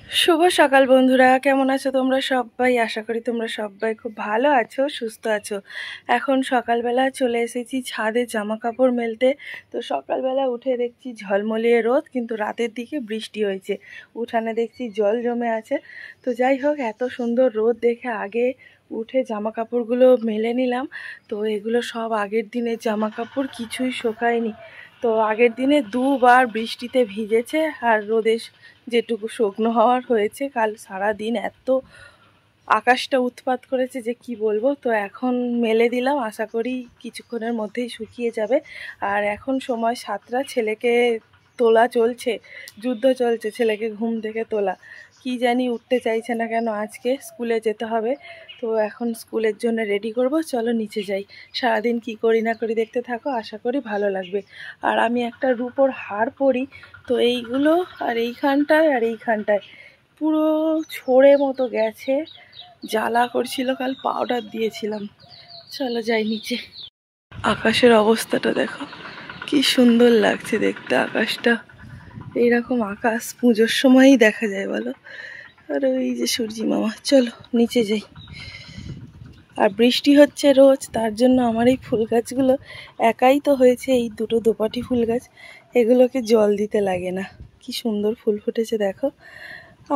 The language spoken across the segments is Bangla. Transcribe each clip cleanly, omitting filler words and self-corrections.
শুভ সকাল বন্ধুরা, কেমন আছো তোমরা সবাই? আশা করি তোমরা সবাই খুব ভালো আছো, সুস্থ আছো। এখন সকালবেলা চলে এসেছি ছাদে জামা কাপড় মেলতে। তো সকালবেলা উঠে দেখছি ঝলমলিয়ে রোদ, কিন্তু রাতের দিকে বৃষ্টি হয়েছে। উঠানে দেখছি জল জমে আছে। তো যাই হোক, এত সুন্দর রোদ দেখে আগে উঠে জামা কাপড়গুলো মেলে নিলাম। তো এগুলো সব আগের দিনের জামা কাপড়, কিছুই শুকায়নি। তো আগের দিনে দুবার বৃষ্টিতে ভিজেছে, আর রোদে যেটুকু শুকনো হওয়ার হয়েছে। কাল সারা দিন এত আকাশটা উৎপাত করেছে যে কি বলবো। তো এখন মেলে দিলাম, আশা করি কিছুক্ষণের মধ্যেই শুকিয়ে যাবে। আর এখন সময় 7টা, ছেলেকে তোলা চলছে, যুদ্ধ চলছে ছেলেকে ঘুম থেকে তোলা। কি জানি উঠতে চাইছে না কেন, আজকে স্কুলে যেতে হবে। তো এখন স্কুলের জন্য রেডি করব, চলো নিচে যাই। সারাদিন কি করি না করি দেখতে থাকো, আশা করি ভালো লাগবে। আর আমি একটা রূপোর হার পরি, তো এইগুলো আর এইখানটায় আর এইখানটায় পুরো ছড়ে মতো গেছে, জ্বালা করছিল, কাল পাউডার দিয়েছিলাম। চলো যাই নিচে। আকাশের অবস্থাটা দেখো, কি সুন্দর লাগছে দেখতে আকাশটা। এইরকম আকাশ পুজোর সময়ই দেখা যায় বলো। আর ওই যে সূর্যি মামা, চলো নিচে যাই। আর বৃষ্টি হচ্ছে রোজ, তার জন্য আমার এই ফুল গাছগুলো একাই তো হয়েছে, এই দুটো দোপাটি ফুল গাছ, এগুলোকে জল দিতে লাগে না। কি সুন্দর ফুল ফুটেছে দেখো।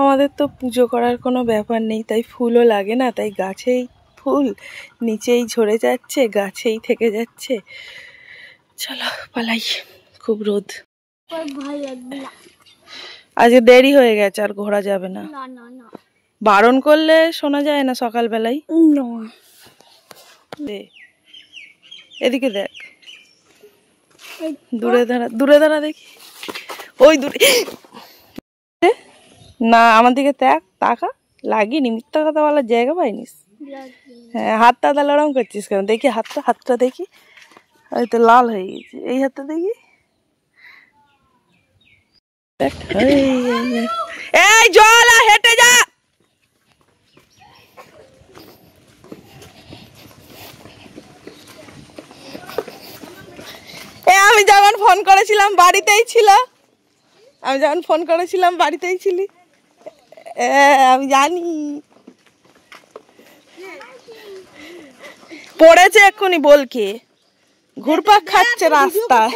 আমাদের তো পুজো করার কোনো ব্যাপার নেই, তাই ফুলও লাগে না, তাই গাছেই ফুল নিচেই ঝরে যাচ্ছে, গাছেই থেকে যাচ্ছে। চলো পালাই, খুব রোদ। আজকে দেরি হয়ে গেছে, আর ঘোরা যাবে না। বারণ করলে শোনা যায় না সকালবেলায়। এদিকে দেখ, দূরে দাঁড়া, দূরে দাঁড়া দেখি। ওই দূরে না, আমার দিকে তাকা। লাগিনি, মিথ্যা কথা বলার জায়গা পাইনিস। হ্যাঁ, হাতটা তাহলে ওরম করছিস কেন? দেখি হাতটা দেখি। ওই তো লাল হয়ে গেছে, এই হাতটা দেখি। এই জল, হেঁটে যা। আমি যখন ফোন করেছিলাম বাড়িতেই ছিল, ছিলি। আমি জানি পড়েছে এক্ষুনি, বলকে ঘুরপাক খাচ্ছে রাস্তায়।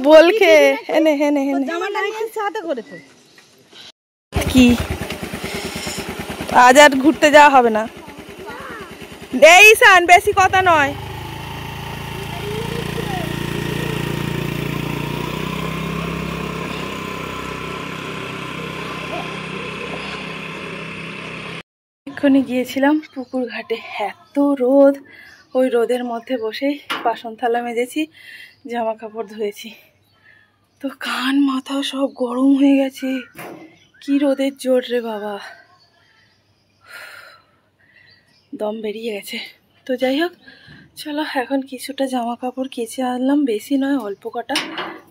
বলকে হেনে হেনে হেনে কি, আজ আর ঘুরতে যাওয়া হবে না। এই সান, বেশি কথা নয়। এক্ষুনি গিয়েছিলাম পুকুর ঘাটে, এত রোদ। ওই রোদের মধ্যে বসেই বাসন থালা মেজেছি, জামা কাপড় ধুয়েছি। তো কান মাথা সব গরম হয়ে গেছে, কি রোদের জোর রে বাবা, দম বেরিয়ে গেছে। তো যাই হোক, চলো এখন কিছুটা জামা কাপড় কেচে আনলাম, বেশি নয় অল্প কটা,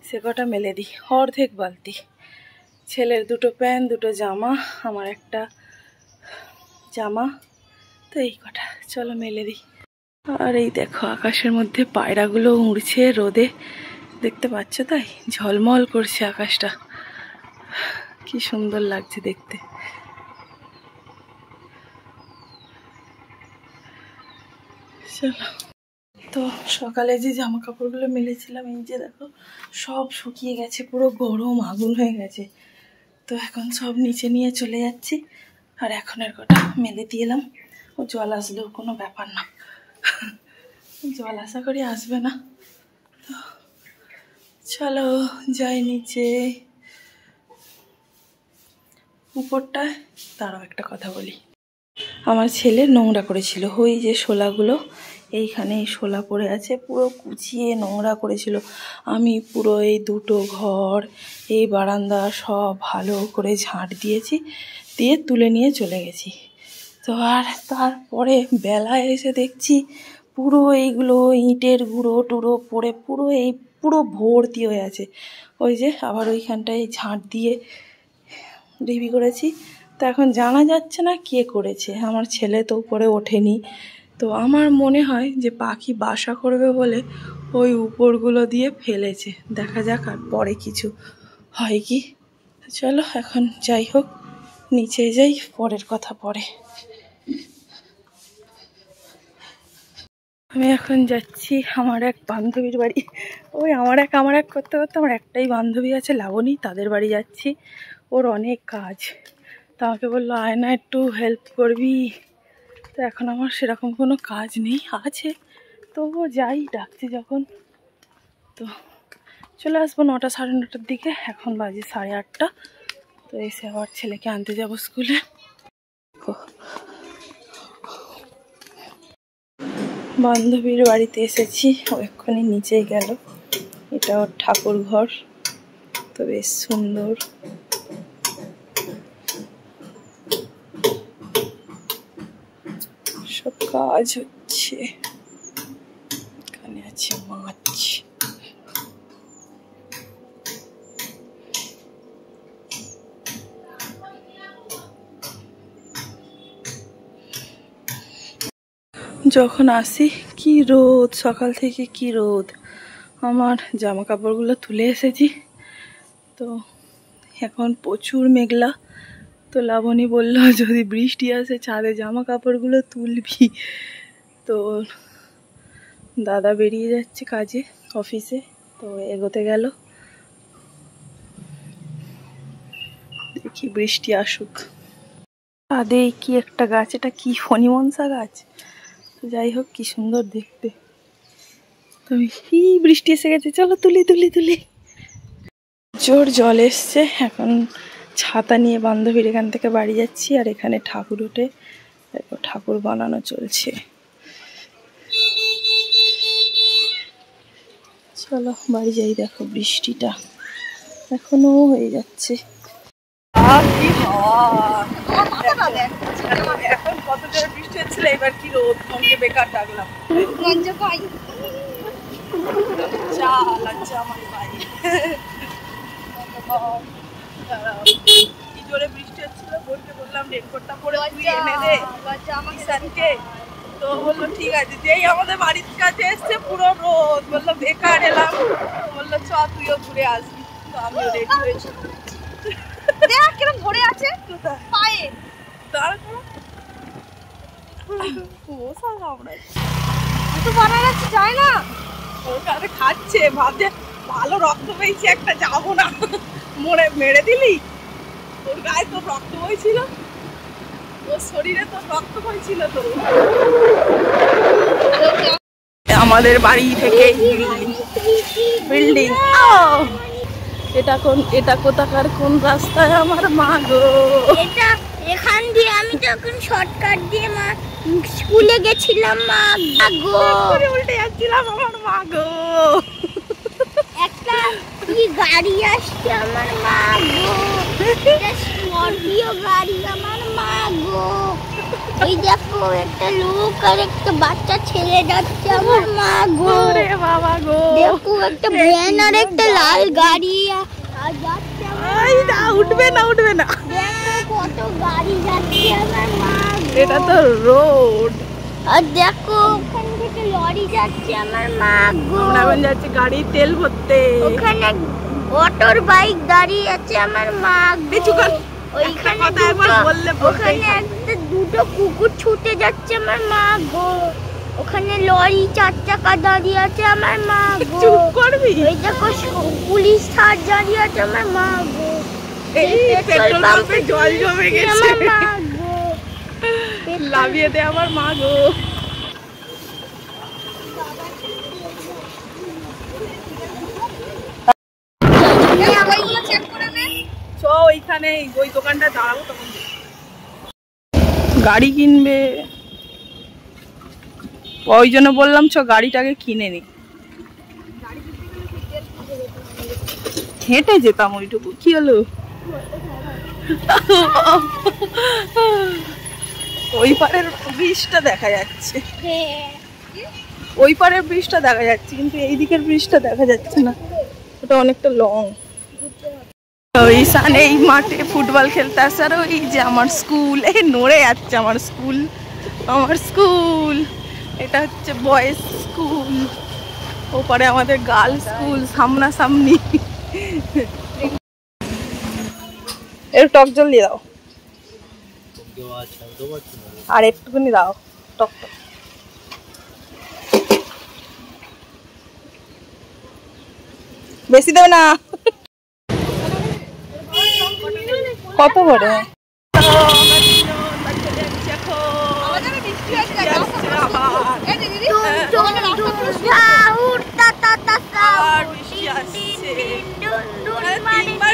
সে কটা মেলে দিই। অর্ধেক বালতি, ছেলের দুটো প্যান্ট, দুটো জামা, আমার একটা জামা, তো এই কটা, চলো মেলে দিই। আর এই দেখো আকাশের মধ্যে পায়রাগুলো উড়ছে রোদে, দেখতে পাচ্ছ? তাই ঝলমল করছে আকাশটা, কি সুন্দর লাগছে দেখতে। চলো, তো সকালে যে জামা কাপড়গুলো মেলেছিলাম, এই যে দেখো সব শুকিয়ে গেছে, পুরো গরম আগুন হয়ে গেছে। তো এখন সব নিচে নিয়ে চলে যাচ্ছি। আর এখন আর কটা মেলে দিয়ে এলাম। ও জল আসলেও কোনো ব্যাপার না, জল আশা করি আসবে না। তো চলো যাই নিচে। উপরটায় তারও একটা কথা বলি, আমার ছেলে নোংরা করেছিল, ওই যে শোলাগুলো, এইখানে শোলা পড়ে আছে, পুরো কুচিয়ে নোংরা করেছিল। আমি পুরো এই দুটো ঘর, এই বারান্দা সব ভালো করে ঝাঁট দিয়েছি, দিয়ে তুলে নিয়ে চলে গেছি। তো আর তারপরে বেলায় এসে দেখছি পুরো এইগুলো ইটের গুঁড়ো টুড়ো পড়ে পুরো ভর্তি হয়ে আছে। ওই যে আবার ওইখানটায় ঝাঁট দিয়ে ঢিবি করেছি। তো এখন জানা যাচ্ছে না কে করেছে, আমার ছেলে তো উপরে ওঠেনি। তো আমার মনে হয় যে পাখি বাসা করবে বলে ওই উপরগুলো দিয়ে ফেলেছে, দেখা যাক আর পরে কিছু হয় কি। চলো এখন যাই হোক, নিচে যাই, পরের কথা পরে। আমি এখন যাচ্ছি আমার এক বান্ধবীর বাড়ি। ওই আমার এক করতে করতে আমার একটাই বান্ধবী আছে লাবণী, তাদের বাড়ি যাচ্ছি। ওর অনেক কাজ, তা আমাকে বললো আয় না একটু হেল্প করবি। তো এখন আমার সেরকম কোনো কাজ নেই, আছে তবুও যাই, ডাকছে যখন। তো চলে আসবো 9টা সাড়ে 9টার দিকে, এখন বাজে 8:30। তো এসে আবার ছেলেকে আনতে যাব স্কুলে। বান্ধবীর বাড়িতে এসেছি, ও এক্ষুনি নিচেই গেল। এটা ওর ঠাকুর ঘর, তো বেশ সুন্দর। সব কাজ হচ্ছে, এখানে আছে মাছ। যখন আসি কি রোদ, সকাল থেকে কি রোদ। আমার জামা কাপড়গুলো তুলে এসেছি, তো এখন প্রচুর মেঘলা। তো লাবণী বলল যদি বৃষ্টি আসে ছাদে জামা কাপড়গুলো তুলবি। তো দাদা বেরিয়ে যাচ্ছে কাজে, অফিসে, তো এগোতে গেল, দেখি বৃষ্টি আসুক। ছাদে কি একটা গাছ, এটা কি ফণিমনসা গাছ। তো যাই হোক, কি সুন্দর দেখতে। তো বৃষ্টি এসে গেছে, চলো তুলি তুলি তুলি। জোর জল এসছে, এখন ছাতা নিয়ে বান্ধবীর এখান থেকে বাড়ি যাচ্ছি। আর এখানে ঠাকুর উঠে, ঠাকুর বানানো চলছে। চলো বাড়ি যাই। দেখো বৃষ্টিটা এখনো হয়ে যাচ্ছে। এখন কত জোরে বৃষ্টি হচ্ছিল, এবার কি রোদ, তোমাকে বেকার ডাকলাম। কি জোরে বৃষ্টি হচ্ছিল, বোনকে বললাম রেনকোটটা পরে তুই এনে দে ঈশানকে। তো বললো ঠিক আছে। যেই আমাদের বাড়ির কাছে এসছে পুরো রোদ, বললো বেকার এলাম, বললো চ তুইও ঘুরে আসবি। তো আমিও রেডি হয়েছি। দেখ কিরকম ধরে আছে পায়ে, দাঁড়া করো। মশা কামড়াচ্ছে, তো বানা যাচ্ছে যায় না। ওখানে খাচ্ছে, ভাবছে ভালো রক্ত পেয়েছি একটা, যাবো না, মরে মেরে দিলি। তোর গায়ে তো রক্ত বইছিল, ওর শরীরে তো রক্ত বইছিল। তো আমাদের বাড়ি থেকে বিল্ডিং। এটা কোথাকার কোন রাস্তায় আমার মা গো। এটা এখান দিয়ে আমি যখন শর্টকাট দিয়ে মা স্কুলে গেছিলাম, মা গো উল্টে যাচ্ছিলাম, আমার মা গো। একটা কি গাড়ি আসছে, আমার মা গো, এটা স্করপিও গাড়ি, আমার মা গো। এই দেখো একটা লোক আর একটা বাচ্চা ছেলে যাচ্ছে, আমার মা গো। রে বাবা গো, দেখো একটা ভ্যান আর একটা লাল গাড়ি আর যাচ্ছে, এই না উঠবে না, উঠবে না। দেখো কত গাড়ি যাচ্ছে, আমার মা গো। এটা তো রোড। আর দেখো ওখান থেকে লরি যাচ্ছে, আমার মা গো। আমরা এখন যাচ্ছি গাড়ির তেল ভরতে। ওখানে অটোর বাইক দাঁড়িয়ে আছে, আমার মা গো। ওইখানে ওখানে একটা দুটো কুকুর ছুটে যাচ্ছে, আমার মা গো। ওখানে লরি 4 চাকা দাঁড়িয়ে আছে, আমার মা গো। চুপ করবি। ওই দেখো পুলিশ থার দাঁড়িয়ে আছে, আমার মা গো। এই পেট্রোল পাম্পে জল জমে গেছে, আমার মা গো। লাভিয়ে দে আমার মা গো। ওইখানে ওই দোকানটা দাঁড়াবো, তখন গাড়ি কিনবে, ওই জন্য বললাম চ গাড়িটাকে কিনে নি। হেঁটে যেতাম ওইটুকু, কি হলো। ওই পারের ব্রিজটা দেখা যাচ্ছে, ওই পারের ব্রিজটা দেখা যাচ্ছে, কিন্তু এই দিকের ব্রিজটা দেখা যাচ্ছে না, ওটা অনেকটা লং। ঈশান এই মাঠে ফুটবল খেলতে আসে, আর ওই যে আমার স্কুল, এই নড়ে যাচ্ছে আমার স্কুল, আমার স্কুল। এটা হচ্ছে বয়েজ স্কুল, ওপারে আমাদের গার্লস স্কুল, সামনাসামনি। একটু টক জল দিয়ে দাও, আর একটুখানি দাও টক টক। বেশি দেবে না। কত করে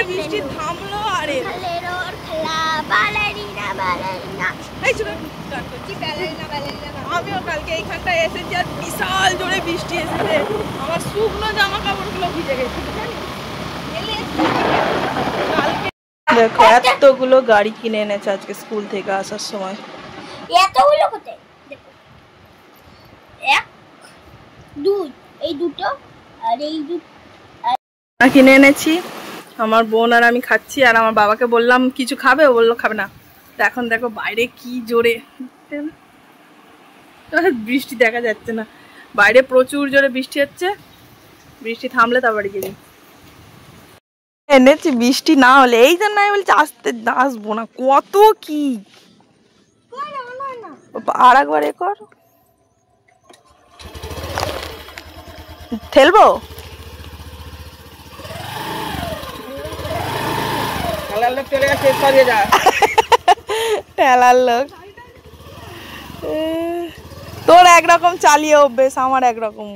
বৃষ্টি থামলো। আরে আমিও কালকে এইখানটায় এসেছি আর বিশাল জোরে বৃষ্টি এসেছে, আমার শুকনো জামা কাপড়গুলো ভিজে গেছে। দেখো এতগুলো গাড়ি কিনে এনেছে আজকে স্কুল থেকে আসার সময়। এতগুলো কোথায়? এক দুই, এই দুটো আর এই দুটো কিনে এনেছি। আমার বোন আর আমি খাচ্ছি, আর আমার বাবাকে বললাম কিছু খাবে, ও বললো খাবে না। এখন দেখো বাইরে কি জোরে বৃষ্টি, দেখা যাচ্ছে না বাইরে প্রচুর জোরে বৃষ্টি হচ্ছে। বৃষ্টি থামলে তারপর গেছি এনেছি, বৃষ্টি না হলে এই জন্য আমি বলছি আসতে আসবো না। কত কি আর একবার এ কর, ঠেলবো ঠেলার লোক। তোর একরকম চালিয়ে অভ্যেস, আমার একরকম।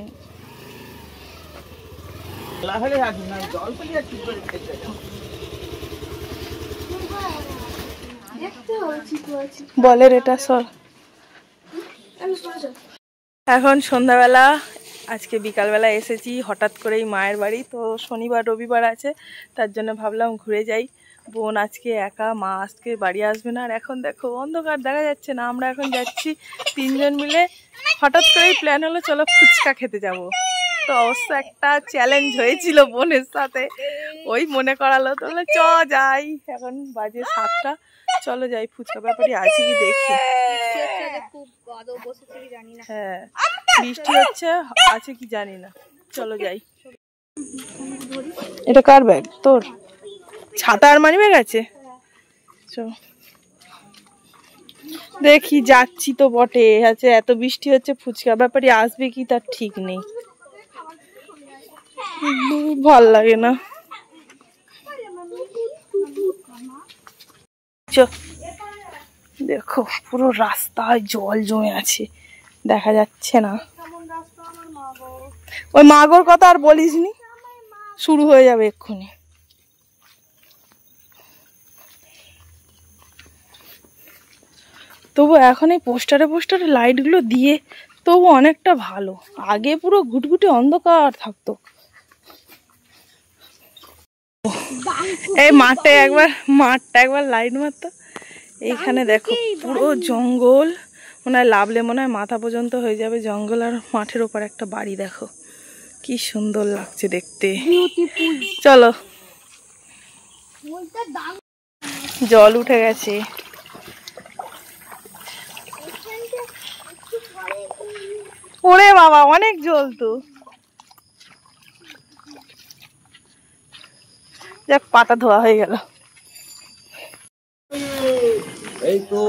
বলের এটা সর। এখন সন্ধ্যাবেলা, আজকে বিকালবেলা এসেছি হঠাৎ করেই মায়ের বাড়ি। তো শনিবার রবিবার আছে, তার জন্য ভাবলাম ঘুরে যাই। বোন আজকে একা, মা আজকে বাড়ি আসবে না। আর এখন দেখো অন্ধকার, দেখা যাচ্ছে না। আমরা এখন যাচ্ছি তিনজন মিলে, হঠাৎ করেই প্ল্যান হলো চলো ফুচকা খেতে যাব। তো অবশ্য একটা চ্যালেঞ্জ হয়েছিল বোনের সাথে, ওই মনে করালো, তো বললো চ যাই। এখন বাজে 7টা, চলো যাই। ফুচকা ব্যাপারে আছে কি দেখি। হ্যাঁ বৃষ্টি হচ্ছে, আছে কি জানি না, চলো যাই। এটা কার ব্যাগ? তোর? ছাতা আর মানি ব্যাগ আছে। দেখি যাচ্ছি তো বটে, আছে এত বৃষ্টি হচ্ছে, ফুচকা ব্যাপারে আসবে কি তার ঠিক নেই। ভাল লাগে না। দেখো পুরো রাস্তায় জল জমে আছে, দেখা যাচ্ছে না। ওই মাগোর কথা আর বলিস নি, শুরু হয়ে যাবে এক্ষুনি। তবু এখন এই পোস্টারে লাইটগুলো দিয়ে তবু অনেকটা ভালো। আগে পুরো ঘুটঘুটে অন্ধকার থাকতো। এই মাঠটা একবার লাইট মারতো। এইখানে দেখো পুরো জঙ্গল, মনে হয় লাভলে মনে হয় মাথা পর্যন্ত হয়ে যাবে জঙ্গল। আর মাঠের ওপর একটা বাড়ি, দেখো কি সুন্দর লাগছে দেখতে। চলো, জল উঠে গেছে। ওরে বাবা অনেক জল তো। যাক পাতা ধোয়া হয়ে গেল। এই তো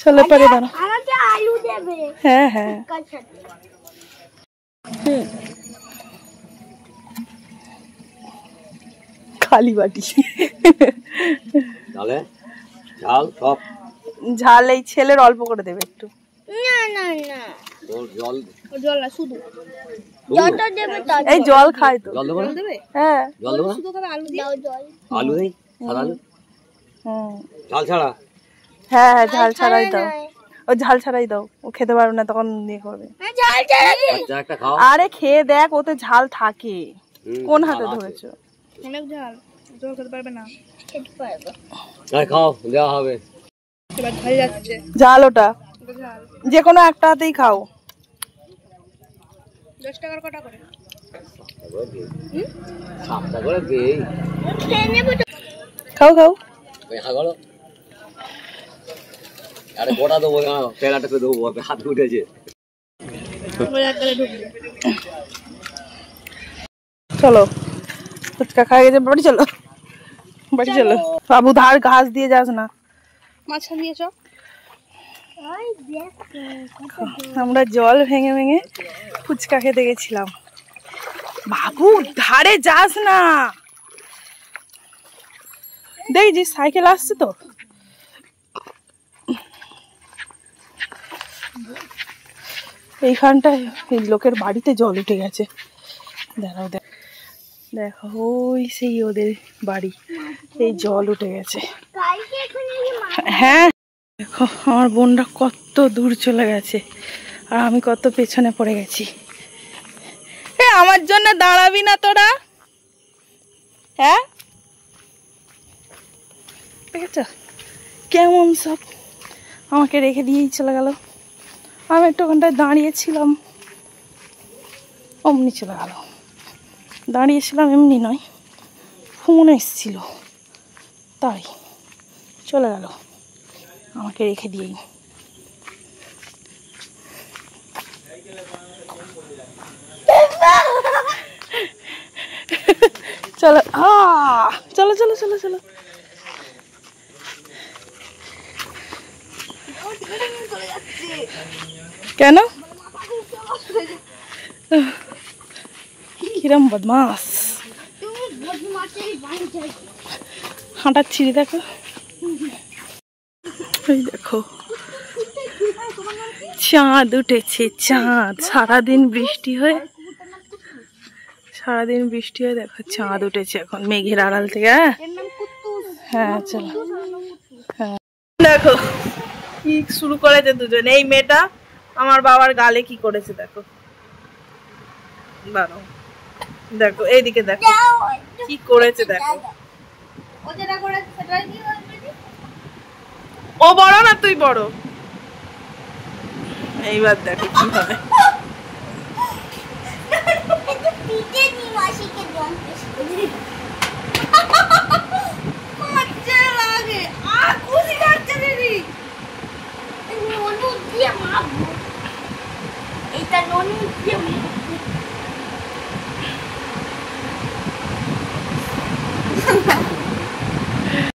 চলে পারে দাঁড়া। আমাকে আলু দেবে। হ্যাঁ হ্যাঁ খালি বাটি। ঝাল এই ছেলের অল্প করে দেবে একটু। না না না জল না, শুধু জলটা দেবে। এই জল খায় তো। জল দেবে? হ্যাঁ জল দেবে। শুধু খাবে আলু দাও, জল আলু দেই, সাদা আলু। ঝাল ছাড়া? হ্যাঁ হ্যাঁ ঝাল ছাড়াই দাও। ও ঝাল ছাড়াই দাও, ও খেতে পারবে না তখন নিয়ে করবে। ঝাল ছাড়া একটা খাও। আরে খেয়ে দেখ, ওতে ঝাল থাকে। কোন হাতে ধরেছো? অনেক ঝাল, জল খেতে পারবে না। খেতে পারবে। আরে খাও, দেওয়া হবে। এবার ঝাল যাচ্ছে। ঝাল ওটা যে কোনো একটা হাতেই খাও। 10 টাকার কটা করে? 7 টাকা করে দেই। খেয়ে নেব তো। খাও খাও। দেখা গেল। আরে গোটা দেবো না, পেলাটা করে দেবো, হাত উঠেছে। চলো ফুচকা খাওয়া গেছে, বাড়ি চলো। বাড়ি চলো। বাবু ধার ঘাস দিয়ে যাস না, মাছ নিয়ে চল। আমরা জল ভেঙে ভেঙে ফুচকা খেতে গেছিলাম। বাবু ধারে যাস না, দেখ যে সাইকেল আসছে তো। এইখানটায় লোকের বাড়িতে জল উঠে গেছে। দাঁড়াও দেখো ওই সেই ওদের বাড়ি, এই জল উঠে গেছে। হ্যাঁ দেখো আমার বোনরা কত দূর চলে গেছে আর আমি কত পেছনে পড়ে গেছি। আমার জন্য দাঁড়াবি না তোরা? হ্যাঁ দেখেছ কেমন সব আমাকে রেখে দিয়েই চলে গেল। আমি একটু ওখানটায় দাঁড়িয়েছিলাম, অমনি চলে গেল। দাঁড়িয়েছিলাম এমনি নয়, ফোন এসেছিল তাই চলে গেল আমাকে রেখে দিয়েই। চলো চলো চলো চলো চলো। কেন কিরম বদমাস হাঁটাচ্ছি, দেখো এই দেখো চাঁদ উঠেছে, চাঁদ। সারাদিন বৃষ্টি হয়ে দেখো চাঁদ উঠেছে এখন মেঘের আড়াল থেকে। হ্যাঁ চলো। হ্যাঁ দেখো কি শুরু করেছে দুজনে। এই মেয়েটা আমার বাবার গালে কি করেছে দেখো, দেখো এইদিকে দেখো কি করেছে দেখো। ও বড় না তুই বড়? এইবার দেখো কি হয়। এটা